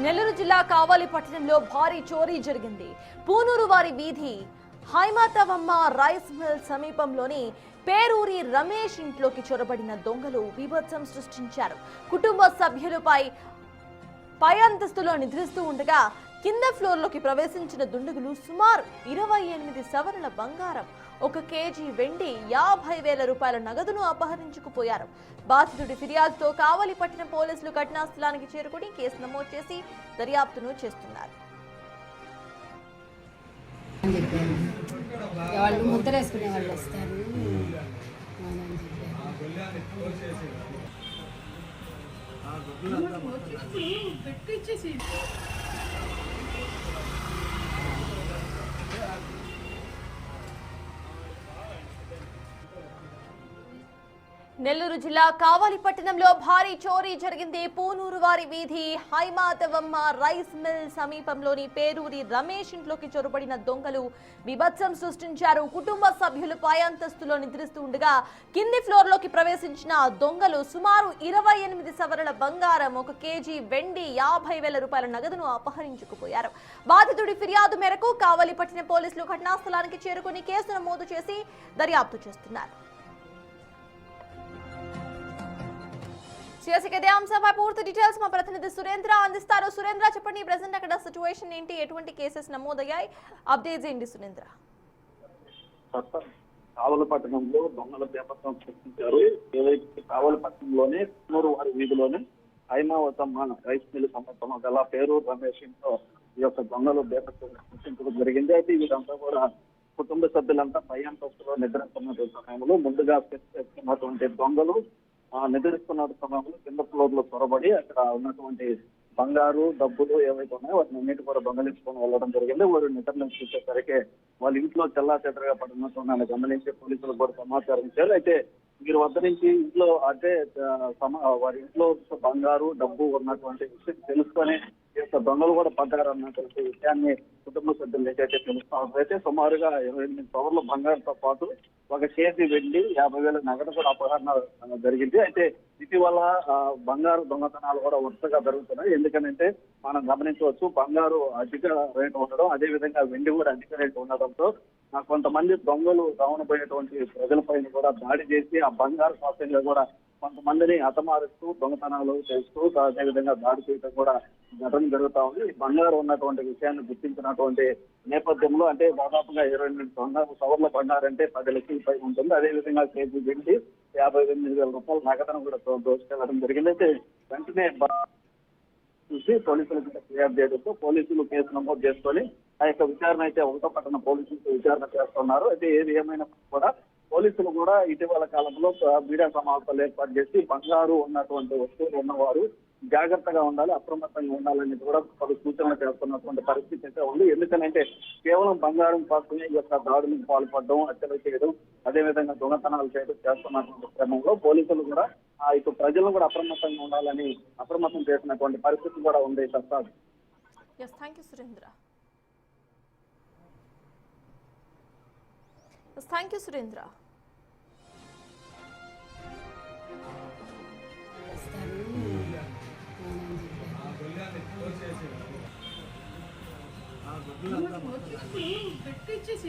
నెల్లూరు జిల్లా కావలి పట్టణంలో భారీ చోరీ జరిగింది. పూనూరు వారి వీధి హైమాతవమ్మ రైస్ మిల్ సమీపంలోని పేరూరి రమేష్ ఇంట్లోకి చొరబడిన దొంగలు బీభత్సం సృష్టించారు. కుటుంబ సభ్యులపై పై అంతస్తులో నిద్రిస్తూ ఉండగా కింద ఫ్లోర్లోకి ప్రవేశించిన దుండగులు సుమారు 28 సవర్ల బంగారం, 1 కేజీ వెండి, 50,000 రూపాయల నగదును అపహరించుకుపోయారు. బాధితుడి ఫిర్యాదుతో కావలి పట్టణ పోలీసులు ఘటనా స్థలానికి చేరుకుని కేసు నమోదు చేసి దర్యాప్తును చేస్తున్నారు. వాళ్ళు ముద్రేసుకునే వాళ్ళు వస్తారు. నెల్లూరు జిల్లా కావలి పట్టణంలో భారీ చోరీ జరిగింది. పూనూరు వారి వీధి హైమాతవమ్మ రైస్ మిల్ సమీపంలోని పేరూరి రమేష్ ఇంట్లోకి చొరబడిన దొంగలు బీభత్సం సృష్టించారు. కుటుంబ సభ్యులు పై అంతస్తులో నిద్రిస్తూ ఉండగా కింది ఫ్లోర్లోకి ప్రవేశించిన దొంగలు సుమారు 28 సవర్ల బంగారం, 1 కేజీ వెండి, 50,000 రూపాయల నగదును అపహరించుకుపోయారు. బాధితుడి ఫిర్యాదు మేరకు కావలి పట్టణ పోలీసులు ఘటనా స్థలానికి చేరుకుని కేసు నమోదు చేసి దర్యాప్తు చేస్తున్నారు. ఇదే అంశంపై పూర్తి డీటెయిల్స్ మా ప్రతినిధి సురేంద్ర అందిస్తారు. సురేంద్ర, చెప్పండి, ప్రెసెంట్ అక్కడ సిచ్యువేషన్ ఏంటి, ఎటువంటి కేసెస్ నమోదయ్యాయి, అప్డేట్స్ ఏంటి సురేంద్ర? కావలి పట్టణంలో దొంగల బీభత్సం సృష్టించారు. ఏదైతే కావలి పట్టణంలోనే పూనూరు వారి వీధిలోనే హైమావతమ్మ రైస్ మిల్ సమీపంలో గల పేరూరు రమేష్ ఇంట్లో ఈ యొక్క దొంగలు బీభత్సం సృష్టించడం జరిగింది. అయితే వీరంతా కూడా కుటుంబ సభ్యులంతా పై అంతస్తులో నిద్రిస్తున్న సమయంలో ముందుగా చేస్తున్నటువంటి దొంగలు నిద్రిస్తున్న సమయంలో కింద ఫ్లోర్ లో చొరబడి అక్కడ ఉన్నటువంటి బంగారు డబ్బులు ఏవైతే ఉన్నాయో వాటిని అన్నిటి కూడా దొంగలించుకొని వెళ్ళడం జరిగింది. వారు నిద్రలో చూసేసరికి వాళ్ళ ఇంట్లో చెల్లా చెదరగా పడినట్టు గమనించి పోలీసులకు కూడా సమాచారం ఇచ్చారు. అయితే వీరి వద్ద నుంచి ఇంట్లో అంటే వారి ఇంట్లో బంగారు డబ్బు ఉన్నటువంటి విషయం తెలుసుకొని ఈ యొక్క దొంగలు కూడా పడ్డారు అన్నటువంటి విషయాన్ని కుటుంబ సభ్యులు ఏదైతే తెలుస్తాం. అయితే సుమారుగా 28 సవర్ల బంగారంతో పాటు 1 కేజీ వెండి, 50,000 నగదు కూడా అపహరణ జరిగింది. అయితే ఇటీవల బంగారు దొంగతనాలు కూడా వరుసగా జరుగుతున్నాయి. ఎందుకంటే మనం గమనించవచ్చు, బంగారు అధిక రేటు ఉండడం, అదే విధంగా వెండి కూడా అధిక రేటు ఉండడంతో కొంతమంది దొంగలు రావణపోయేటువంటి ప్రజలపైన కూడా దాడి చేసి ఆ బంగారు శాస్త్రంగా కూడా కొంతమందిని హతమారుస్తూ దొంగతనాలు చేస్తూ అదేవిధంగా దాడి చేయడం కూడా ఘటన జరుగుతా ఉంది. ఈ బంగారు ఉన్నటువంటి విషయాన్ని గుర్తించినటువంటి నేపథ్యంలో అంటే దాదాపుగా 28 సవర్ల బంగారు అంటే 10 లక్షల పై ఉంటుంది. అదేవిధంగా కేజీ వెండి, 58,000 రూపాయల నగదును కూడా దోచుకెళ్లడం జరిగింది. అయితే వెంటనే చూసి పోలీసులకు ఫిర్యాదు చేయడంతో పోలీసులు కేసు నమోదు చేసుకొని ఆ యొక్క విచారణ అయితే ఒకటో పట్టణ పోలీసులతో విచారణ చేస్తున్నారు. అయితే ఏది ఏమైనా కూడా పోలీసులు కూడా ఇటీవల కాలంలో మీడియా సమావేశాలు ఏర్పాటు చేసి బంగారు ఉన్నటువంటి వస్తువులు ఉన్నవారు జాగ్రత్తగా ఉండాలి, అప్రమత్తంగా ఉండాలని కూడా పలు సూచనలు చేస్తున్నటువంటి పరిస్థితి అయితే ఉంది. ఎందుకంటే కేవలం బంగారం కోసమే ఈ యొక్క దాడులకు పాల్పడడం, హత్యలు చేయడం, అదేవిధంగా దొంగతనాలు చేయడం చేస్తున్నటువంటి క్రమంలో పోలీసులు కూడా ఆ యొక్క ప్రజలను కూడా అప్రమత్తంగా ఉండాలని అప్రమత్తం చేసినటువంటి పరిస్థితి కూడా ఉంది. ప్రసాద్. Thank you, Surendra. పెట్టించేసి